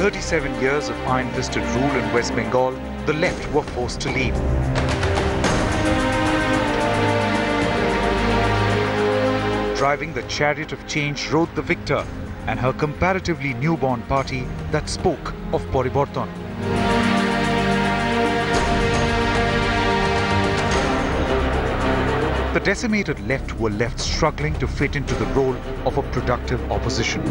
37 years of iron-fisted rule in West Bengal, the left were forced to leave. Driving the chariot of change rode the victor and her comparatively newborn party that spoke of Pariborton. The decimated left were left struggling to fit into the role of a productive opposition.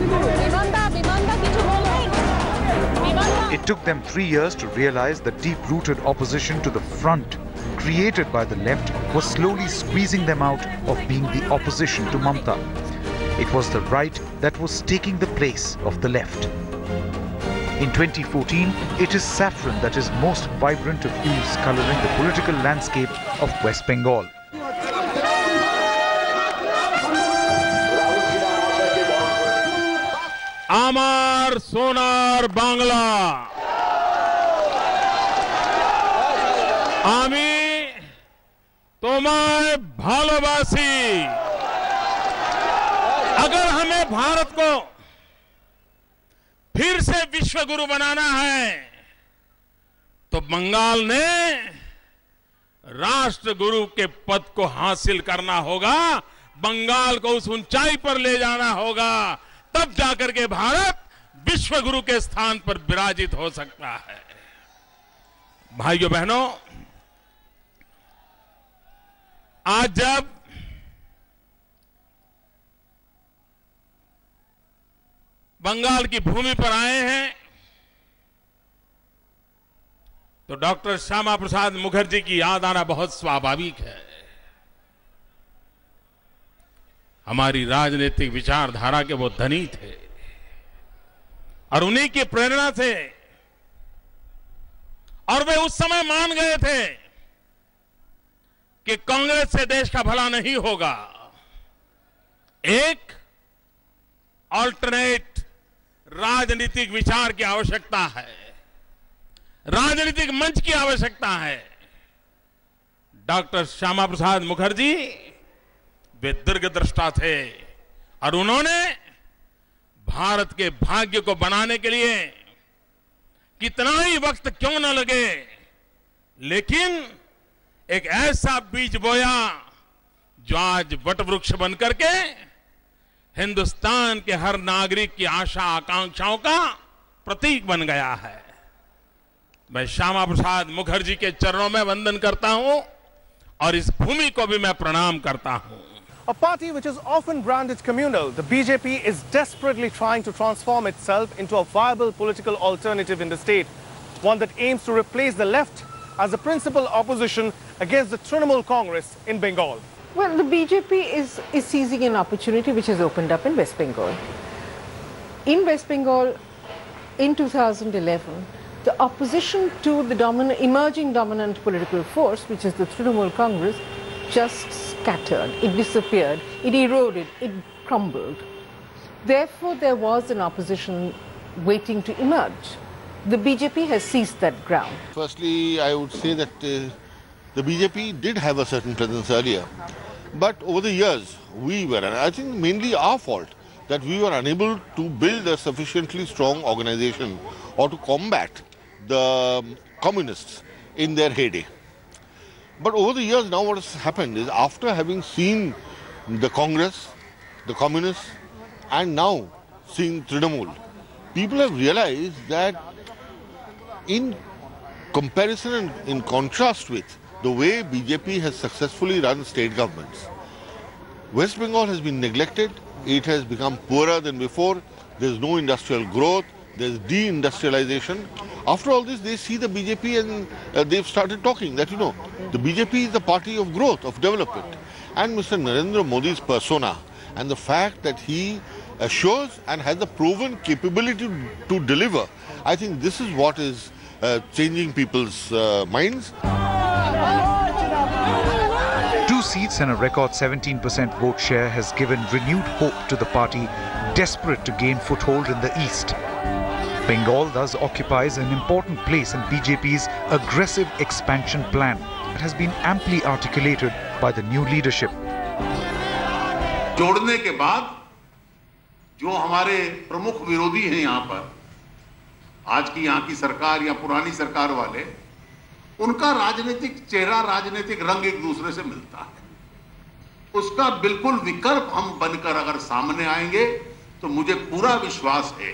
It took them 3 years to realize the deep-rooted opposition to the front created by the left was slowly squeezing them out of being the opposition to Mamata. It was the right that was taking the place of the left. In 2014, it is saffron that is most vibrant of hues coloring the political landscape of West Bengal. Amar Sonar Bangla. Ami তোমায় ভালোবাসি। अगर हमें भारत को फिर से विश्व गुरु बनाना है तो बंगाल ने राष्ट्र गुरु के पद को हासिल करना होगा, बंगाल को उस ऊंचाई पर ले जाना होगा, तब जाकर के भारत विश्व गुरु के स्थान पर विराजित हो सकता है। भाइयों बहनों, आज जब बंगाल की भूमि पर आए हैं तो डॉक्टर श्यामा प्रसाद मुखर्जी की याद आना बहुत स्वाभाविक है। हमारी राजनीतिक विचारधारा के वो धनी थे और उन्हीं की प्रेरणा से, और वे उस समय मान गए थे कि कांग्रेस से देश का भला नहीं होगा, एक ऑल्टरनेट राजनीतिक विचार की आवश्यकता है, राजनीतिक मंच की आवश्यकता है। डॉक्टर श्यामा प्रसाद मुखर्जी वे दीर्घदृष्टा थे और उन्होंने भारत के भाग्य को बनाने के लिए कितना ही वक्त क्यों न लगे, लेकिन एक ऐसा बीज बोया जो आज वटवृक्ष बनकर के हिंदुस्तान के हर नागरिक की आशा आकांक्षाओं का प्रतीक बन गया है। मैं श्यामा प्रसाद मुखर्जी के चरणों में वंदन करता हूं और इस भूमि को भी मैं प्रणाम करता हूं। A party which is often branded communal, the BJP is desperately trying to transform itself into a viable political alternative in the state, one that aims to replace the left as the principal opposition against the Trinamool Congress in Bengal. Well, the BJP is seizing an opportunity which has opened up in West Bengal. In West Bengal, in 2011, the opposition to the emerging dominant political force, which is the Trinamool Congress, just scattered, it disappeared, it eroded, it crumbled. Therefore, there was an opposition waiting to emerge. The BJP has seized that ground. Firstly, I would say that the BJP did have a certain presence earlier. But over the years, we were, and I think mainly our fault, that we were unable to build a sufficiently strong organization or to combat the communists in their heyday. But over the years now what has happened is, after having seen the Congress, the communists, and now seeing Trinamool, people have realized that in comparison and in contrast with the way BJP has successfully run state governments, West Bengal has been neglected, it has become poorer than before, there is no industrial growth, there is deindustrialization. After all this, they see the BJP and they've started talking that, the BJP is the party of growth, of development. And Mr. Narendra Modi's persona and the fact that he assures and has the proven capability to deliver, I think this is what is changing people's minds. 2 seats and a record 17% vote share has given renewed hope to the party desperate to gain foothold in the east. Bengal thus occupies an important place in BJP's aggressive expansion plan. It has been amply articulated by the new leadership. जोड़ने के बाद जो हमारे प्रमुख विरोधी हैं यहाँ पर, आज की यहाँ की सरकार या पुरानी सरकार वाले, उनका राजनीतिक चेहरा, राजनीतिक रंग एक दूसरे से मिलता है। उसका बिल्कुल विकल्प हम बनकर अगर सामने आएंगे तो मुझे पूरा विश्वास है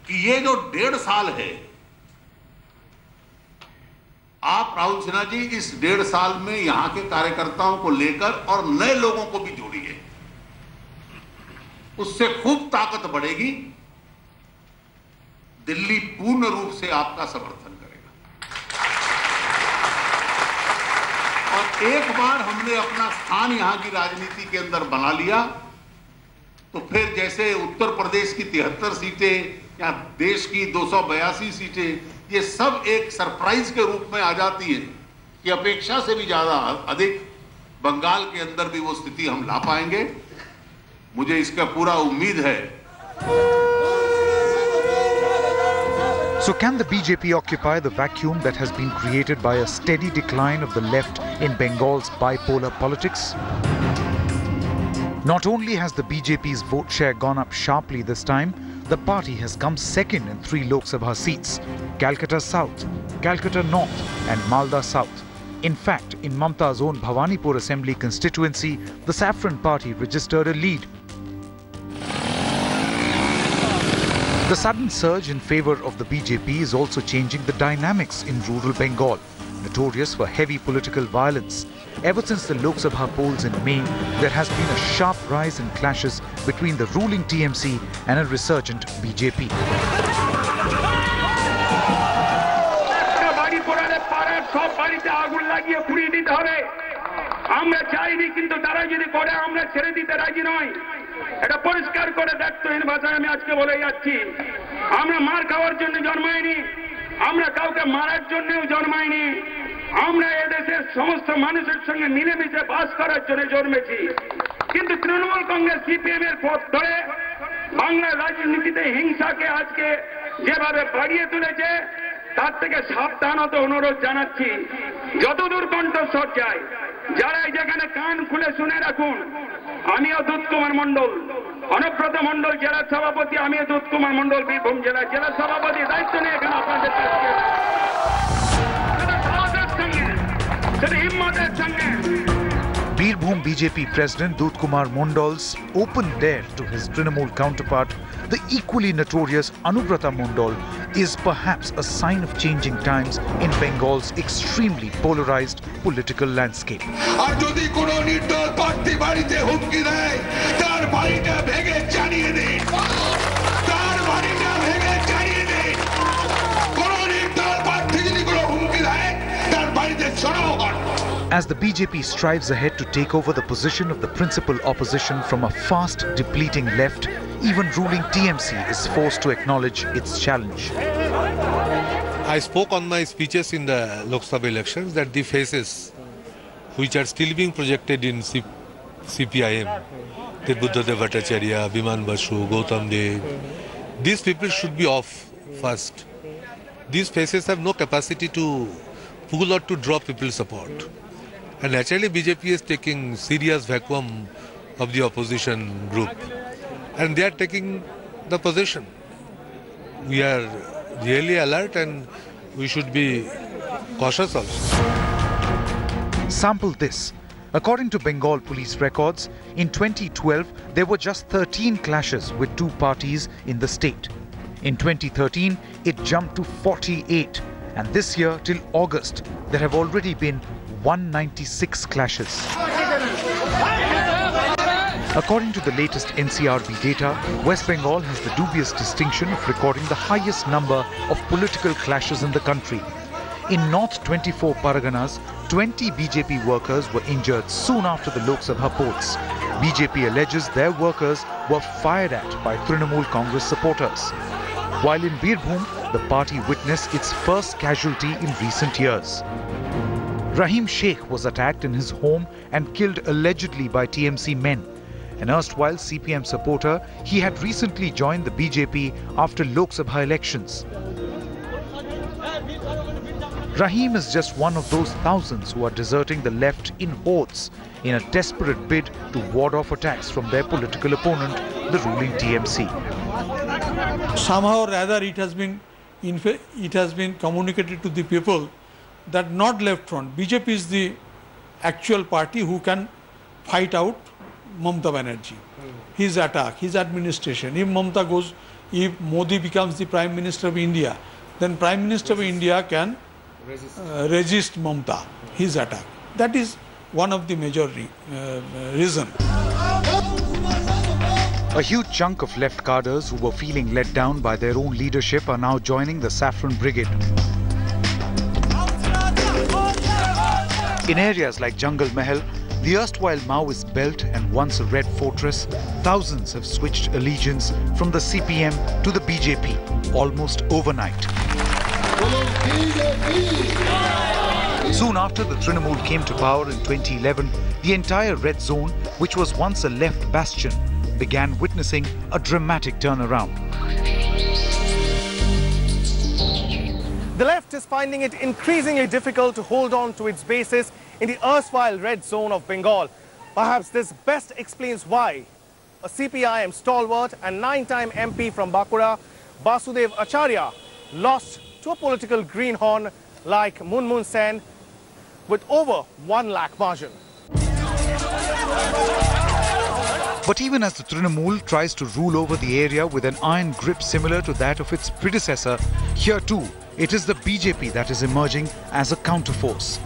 कि ये जो 1.5 साल है, आप राहुल सिन्हा जी इस 1.5 साल में यहां के कार्यकर्ताओं को लेकर और नए लोगों को भी जोड़िए, उससे खूब ताकत बढ़ेगी। दिल्ली पूर्ण रूप से आपका समर्थन करेगा। और एक बार हमने अपना स्थान यहां की राजनीति के अंदर बना लिया तो फिर जैसे उत्तर प्रदेश की 73 सीटें या देश की 282 सीटें, ये सब एक सरप्राइज के रूप में आ जाती है कि अपेक्षा से भी ज्यादा अधिक बंगाल के अंदर भी वो स्थिति हम ला पाएंगे। मुझे इसका पूरा उम्मीद है। So can the BJP occupy the vacuum that has been created by a steady decline of the left in Bengal's bipolar politics? Not only has the BJP's vote share gone up sharply this time, the party has come second in 3 Lok Sabha seats: Calcutta South, Calcutta North and Malda South. In fact, in Mamata's own Bhawanipur Assembly constituency, the Saffron Party registered a lead. The sudden surge in favour of the BJP is also changing the dynamics in rural Bengal, notorious for heavy political violence. Ever since the Lok Sabha polls in May, there has been a sharp rise in clashes between the ruling TMC and a resurgent BJP. এটা পরিষ্কার করে দায়িত্বহীন ভাষায় আমি আজকে বলে যাচ্ছি, আমরা মার খাওয়ার জন্য জন্মাইনি, আমরা কাউকে মারার জন্যও জন্মাইনি, আমরা এদেশের সমস্ত মানুষের সঙ্গে মিলেমিশে বাস করার জন্য জন্মেছি। কিন্তু তৃণমূল কংগ্রেস সিপিএম এর পথ ধরে বাংলার রাজনীতিতে হিংসাকে আজকে যেভাবে বাড়িয়ে তুলেছে, তার থেকে সাবধান হতে অনুরোধ জানাচ্ছি। যতদূর কণ্ঠস্বর যায়, যারা যেখানে কান খুলে শুনে রাখুন, আমিও দুধ কুমার মন্ডল, অনুব্রত মন্ডল জেলা সভাপতি, আমিও দুধ কুমার মন্ডল বীরভূম জেলা সভাপতি দায়িত্ব নিয়ে এখানে আপনাদের কাছে হিম্মতের সঙ্গে। Birbhum BJP President Dut Kumar Mondol's open dare to his Trinamool counterpart, the equally notorious Anubrata Mondol, is perhaps a sign of changing times in Bengal's extremely polarized political landscape. আর যদি কোনো নির্দল প্রার্থী বাড়িতে হুমকি দেয়, তার বাড়িটা ভেঙে জ্বালিয়ে দিন, তার বাড়িটা ভেঙে জ্বালিয়ে দিন। কোনো নির্দল প্রার্থী যদি কোনো হুমকি দেয়, তার বাড়িতে চড়াও হন। As the BJP strives ahead to take over the position of the principal opposition from a fast depleting left, even ruling TMC is forced to acknowledge its challenge. I spoke on my speeches in the Lok Sabha elections that the faces which are still being projected in CPIM, Buddhadev Bhattacharya, Biman Basu, Gautam Dev, these people should be off first. These faces have no capacity to pull or to draw people's support. And naturally BJP is taking serious vacuum of the opposition group. And they are taking the position. We are really alert and we should be cautious also. Sample this. According to Bengal police records, in 2012 there were just 13 clashes with 2 parties in the state. In 2013 it jumped to 48, and this year till August there have already been 196 clashes. According to the latest NCRB data, West Bengal has the dubious distinction of recording the highest number of political clashes in the country. In North 24 Paraganas, 20 BJP workers were injured soon after the Lok Sabha polls. BJP alleges their workers were fired at by Trinamool Congress supporters. While in Birbhum, the party witnessed its first casualty in recent years. Rahim Sheikh was attacked in his home and killed allegedly by TMC men. An erstwhile CPM supporter, he had recently joined the BJP after Lok Sabha elections. Rahim is just one of those thousands who are deserting the left in hordes in a desperate bid to ward off attacks from their political opponent, the ruling TMC. Somehow rather it has been communicated to the people that not left front. BJP is the actual party who can fight out Mamata Banerjee. His attack, his administration. If Mamata goes, if Modi becomes the Prime Minister of India, then Prime Minister of India can resist Mamata, his attack. That is one of the major reasons. A huge chunk of left cadres who were feeling let down by their own leadership are now joining the Saffron Brigade. In areas like Jungle Mahal, the erstwhile Maoist belt and once a red fortress, thousands have switched allegiance from the CPM to the BJP almost overnight. Soon after the Trinamool came to power in 2011, the entire red zone, which was once a left bastion, began witnessing a dramatic turnaround. The left is finding it increasingly difficult to hold on to its bases in the erstwhile red zone of Bengal. Perhaps this best explains why a CPIM stalwart and 9-time MP from Bankura, Basudev Acharya, lost to a political greenhorn like Munmun Sen with over 1 lakh margin. But even as the Trinamool tries to rule over the area with an iron grip similar to that of its predecessor, here too, it is the BJP that is emerging as a counterforce.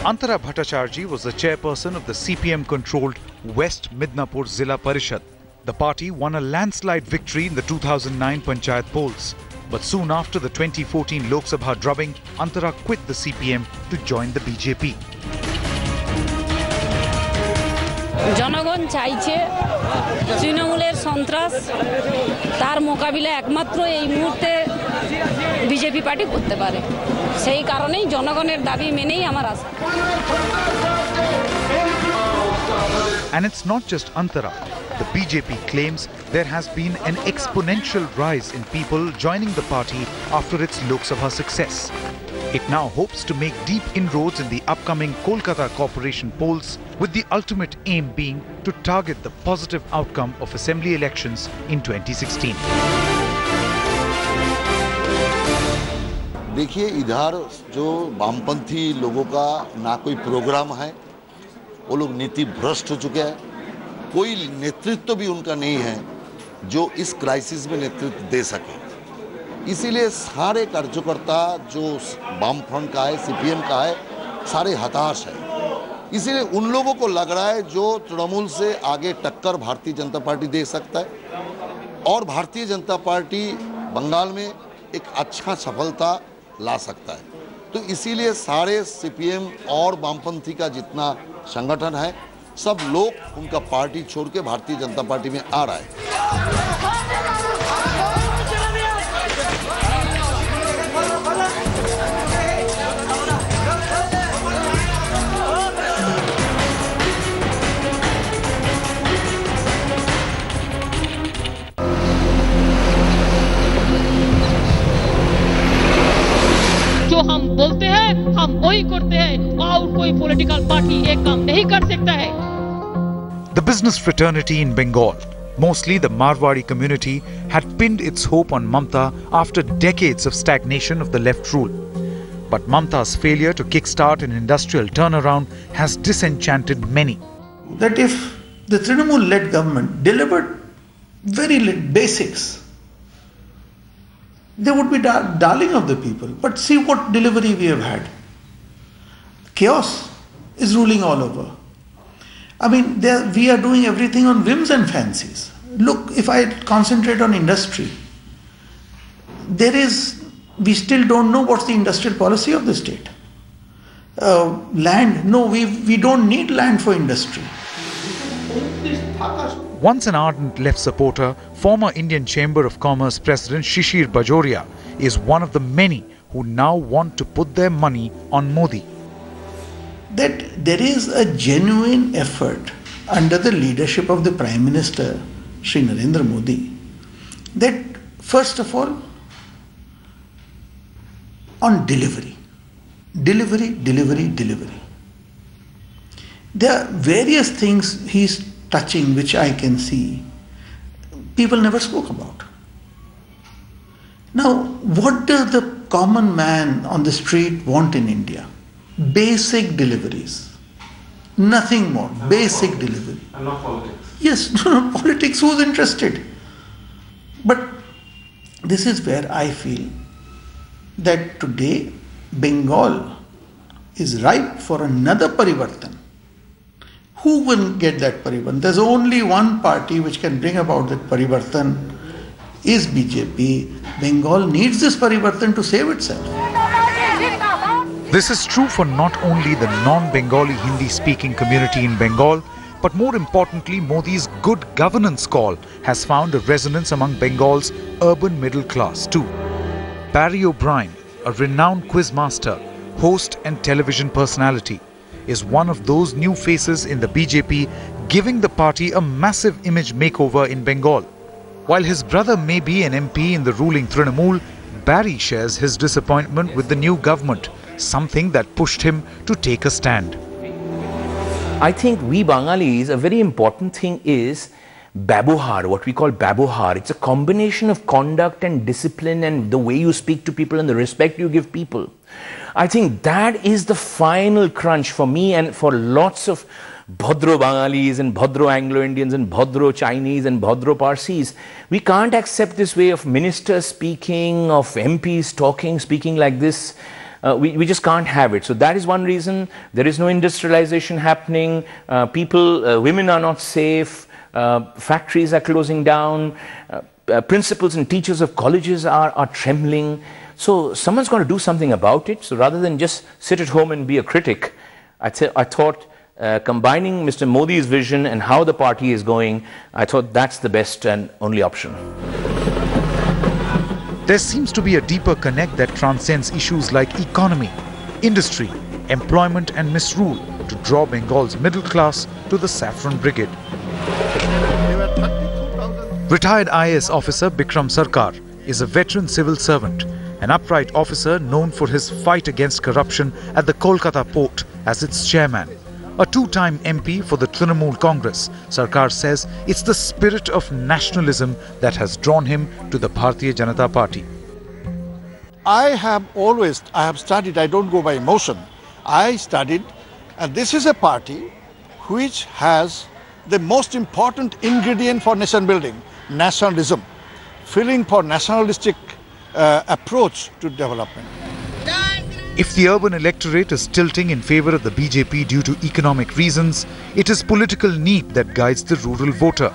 Antara Bhattacharjee was the chairperson of the CPM-controlled West Midnapur Zilla Parishad. The party won a landslide victory in the 2009 Panchayat polls. But soon after the 2014 Lok Sabha drubbing, Antara quit the CPM to join the BJP. জনগণ চাইছে তৃণমূলের সন্ত্রাস তার মোকাবিলা একমাত্র এই মুহূর্তে BJP party করতে পারে সেই কারণেই জনগণের দাবি মেনেই আমার আশা And it's not just Antara. The BJP claims there has been an exponential rise in people joining the party after its Lok Sabha success. It now hopes to make deep inroads in the upcoming Kolkata Corporation polls, with the ultimate aim being to target the positive outcome of assembly elections in 2016. देखिए इधर जो वामपंथी लोगों का ना कोई programme है, वो लोग नीति भ्रष्ट हो चुके हैं, कोई नेतृत्व भी उनका नहीं है जो इस क्राइसिस में नेतृत्व दे सके। इसीलिए सारे कार्यकर्ता जो वामफ्रंट का है, सीपीएम का है, सारे हताश है। इसीलिए उन लोगों को लग रहा है जो तृणमूल से आगे टक्कर भारतीय जनता पार्टी दे सकता है और भारतीय जनता पार्टी बंगाल में एक अच्छा सफलता ला सकता है। तो इसीलिए सारे सीपीएम और वामपंथी का जितना संगठन है, सब लोग उनका पार्टी छोड़ के भारतीय जनता पार्टी में आ रहा है। जो हम बोलते हैं हम वही करते हैं और कोई पॉलिटिकल पार्टी ये काम नहीं कर सकता है। The business fraternity in Bengal, mostly the Marwari community, had pinned its hope on Mamata after decades of stagnation of the left rule. But Mamata's failure to kickstart an industrial turnaround has disenchanted many. That if the Trinamool-led government delivered very basics, they would be darling of the people. But see what delivery we have had. Chaos is ruling all over. I mean, we are doing everything on whims and fancies. Look, if I concentrate on industry, we still don't know what's the industrial policy of the state. Land, no, we don't need land for industry. Once an ardent left supporter, former Indian Chamber of Commerce President Shishir Bajoria is one of the many who now want to put their money on Modi. That there is a genuine effort under the leadership of the Prime Minister, Shri Narendra Modi, that first of all, on delivery. There are various things he's touching, which I can see, people never spoke about. Now, what does the common man on the street want in India? Basic deliveries. Nothing more. Basic delivery. And not politics. Yes, politics, who's interested? But this is where I feel that today Bengal is ripe for another parivartan. Who will get that parivartan? There's only one party which can bring about that parivartan, is BJP. Bengal needs this parivartan to save itself. This is true for not only the non-Bengali Hindi-speaking community in Bengal, but more importantly, Modi's good governance call has found a resonance among Bengal's urban middle class too. Barry O'Brien, a renowned quizmaster, host and television personality, is one of those new faces in the BJP, giving the party a massive image makeover in Bengal. While his brother may be an MP in the ruling Trinamool, Barry shares his disappointment with the new government, something that pushed him to take a stand. I think we Bengalis, a very important thing is Babohar, what we call Babohar. It's a combination of conduct and discipline and the way you speak to people and the respect you give people. I think that is the final crunch for me and for lots of Bhadro Bengalis and Bhadro Anglo-Indians and Bhadro Chinese and Bhadro Parsis. We can't accept this way of ministers speaking, of MPs talking, speaking like this. We just can't have it. So that is one reason. There is no industrialization happening. Women are not safe. Factories are closing down. Principals and teachers of colleges are trembling. So someone's got to do something about it. So rather than just sit at home and be a critic, I thought combining Mr. Modi's vision and how the party is going, I thought that's the best and only option. There seems to be a deeper connect that transcends issues like economy, industry, employment and misrule to draw Bengal's middle class to the Saffron Brigade. Retired IAS officer Bikram Sarkar is a veteran civil servant, an upright officer known for his fight against corruption at the Kolkata port as its chairman. A two-time MP for the Trinamool Congress, Sarkar says it's the spirit of nationalism that has drawn him to the Bharatiya Janata Party. I have studied, I don't go by emotion, I studied, and this is a party which has the most important ingredient for nation building, nationalism, feeling for nationalistic approach to development. If the urban electorate is tilting in favour of the BJP due to economic reasons, it is political need that guides the rural voter.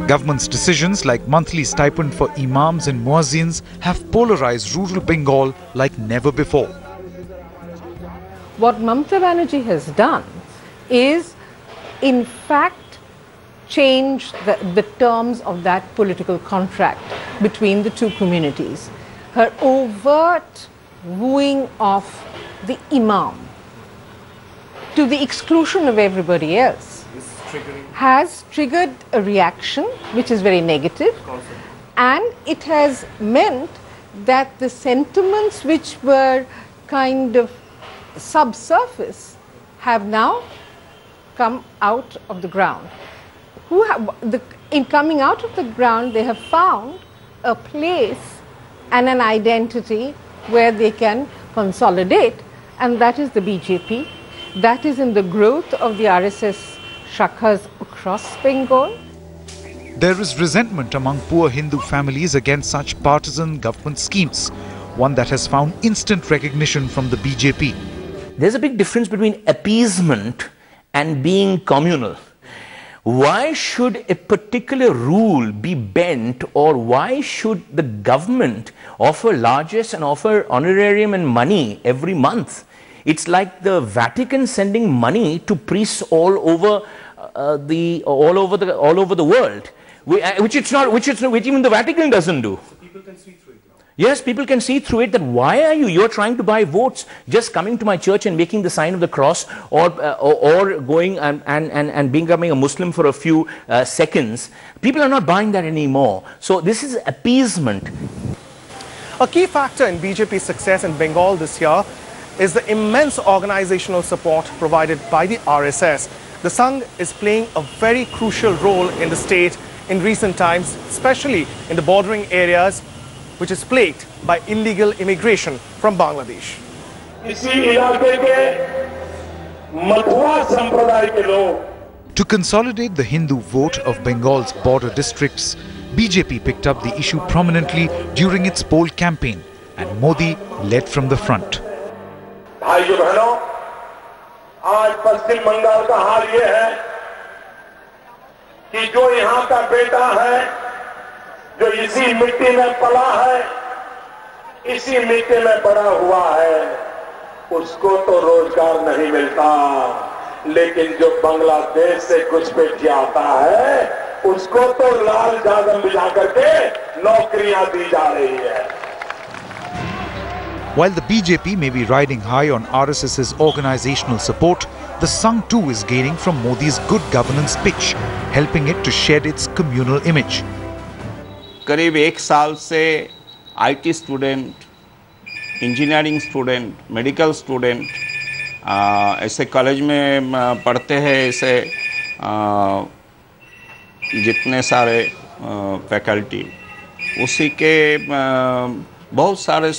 Government's decisions like monthly stipend for imams and muezzins have polarized rural Bengal like never before. What Mamata Banerjee has done is, in fact, change the terms of that political contract between the two communities. Her overt wooing of the imam to the exclusion of everybody else has triggered a reaction which is very negative, and it has meant that the sentiments which were kind of subsurface have now come out of the ground. In coming out of the ground, they have found a place and an identity where they can consolidate, and that is the BJP. That is in the growth of the RSS shakhas across Bengal. There is resentment among poor Hindu families against such partisan government schemes, one that has found instant recognition from the BJP. There's a big difference between appeasement and being communal. Why should a particular rule be bent, or why should the government offer largesse and offer honorarium and money every month? It's like the Vatican sending money to priests all over the world, which even the Vatican doesn't do. So people can see through it. Yes, people can see through it that why are you're trying to buy votes just coming to my church and making the sign of the cross, or going and becoming a Muslim for a few seconds. People are not buying that anymore. So this is appeasement. A key factor in BJP's success in Bengal this year is the immense organizational support provided by the RSS. The Sangh is playing a very crucial role in the state in recent times, especially in the bordering areas, which is plagued by illegal immigration from Bangladesh. To consolidate the Hindu vote of Bengal's border districts, BJP picked up the issue prominently during its poll campaign, and Modi led from the front. भाइयों बहनों, आज पश्चिम बंगाल का हाल ये है कि जो यहाँ का बेटा है, जो इसी मिट्टी में पला है, इसी मिट्टी में बड़ा हुआ है, उसको तो रोजगार नहीं मिलता, लेकिन जो बांग्लादेश से घुसपैठिया आता है, उसको तो लाल जादम बिछा करके नौकरियां दी जा रही है. While the BJP may be riding high on RSS's organizational support, the Sangh too is gaining from Modi's good governance pitch, helping it to shed its communal image. करीब एक साल से IT student, engineering student, medical student ऐसे college में पढ़ते हैं, ऐसे जितने सारे फैकल्टी, उसी के बहुत सारे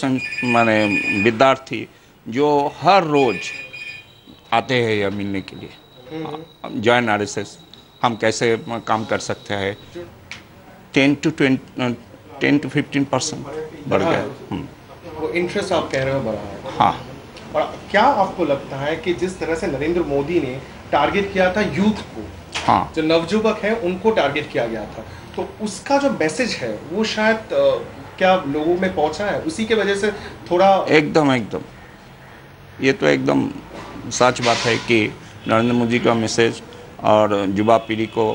माने विद्यार्थी जो हर रोज आते हैं यह मिलने के लिए. जॉइन RSS हम कैसे काम कर सकते हैं, 10 to 15% बढ़ गया. वो इंटरेस्ट आप कह रहे हो बढ़ा है. हाँ. और क्या आपको लगता है कि जिस तरह से नरेंद्र मोदी ने टारगेट किया था यूथ को, हाँ, जो नवयुवक हैं उनको टारगेट किया गया था, तो उसका जो मैसेज है वो शायद क्या लोगों में पहुंचा है, उसी के वजह से थोड़ा एकदम ये तो एकदम सच बात है कि नरेंद्र मोदी का मैसेज और युवा पीढ़ी को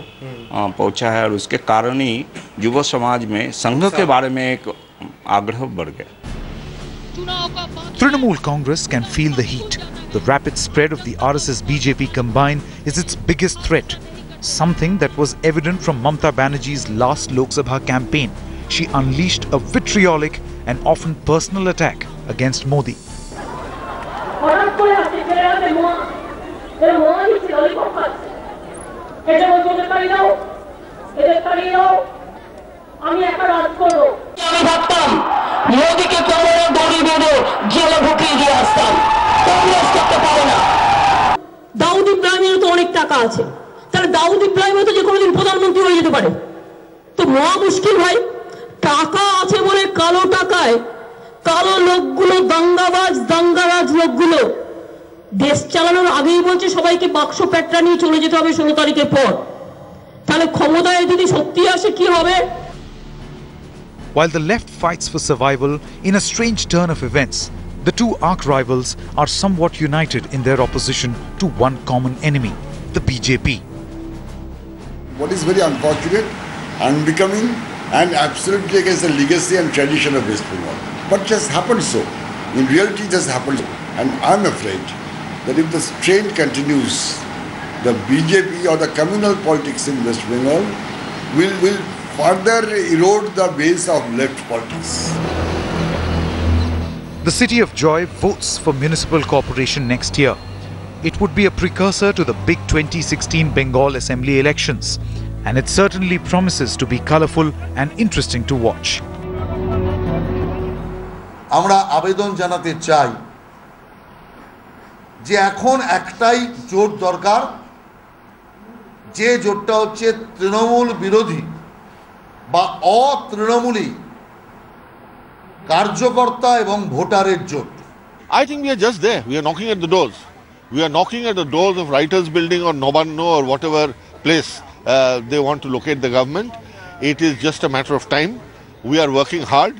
पहुंचा है, और उसके कारण ही युवा समाज में संघ के बारे में एक आग्रह बढ़ गया. Trinamool Congress can feel the heat. The rapid spread of the RSS-BJP combine is its biggest threat, something that was evident from Mamata Banerjee's last Lok Sabha campaign. She unleashed a vitriolic and often personal attack against Modi. দাউদ ইব্রাহিমের তো অনেক টাকা আছে, তাহলে দাউদ ইব্রাহিমও তো যে কোনো দিন প্রধানমন্ত্রী হয়ে যেতে পারে. তো মহা মুশকিল ভাই, টাকা আছে বলে কালো টাকায় কালো লোকগুলো, দাঙ্গারাজ লোকগুলো দেশ চালানোর আগেই বলছে সবাইকে বাক্স প্যাটরা নিয়ে চলে যেতে হবে 16 তারিখের পর. তাহলে ক্ষমতায় যদি সত্যি আসে কি হবে? While the left fights for survival in a strange turn of events, the two arch rivals are somewhat united in their opposition to one common enemy, the BJP. What is very unfortunate, unbecoming, and absolutely against the legacy and tradition of West Bengal. But just happened so. In reality, just happened so. And I'm afraid that if this trend continues, the BJP or the communal politics in West Bengal will further erode the base of left politics. The City of Joy votes for municipal corporation next year. It would be a precursor to the big 2016 Bengal Assembly elections, and it certainly promises to be colourful and interesting to watch. আমরা আবেদন জানাতে চাই যে এখন একটাই জোট দরকার, যে জোটটা হচ্ছে তৃণমূল বিরোধী বা অতৃণমূলী কার্যকর্তা এবং ভোটারের জোট. I think we are just there. We are knocking at the doors. We are knocking at the doors of Writers Building or Nobanno or whatever place they want to locate the government. It is just a matter of time. We are working hard.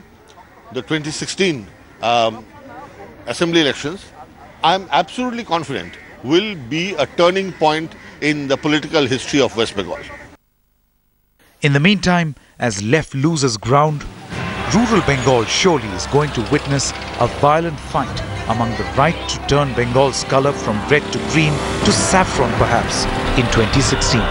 The 2016 assembly elections, I am absolutely confident, will be a turning point in the political history of West Bengal. In the meantime, as left loses ground, rural Bengal surely is going to witness a violent fight among the right to turn Bengal's colour from red to green to saffron perhaps in 2016.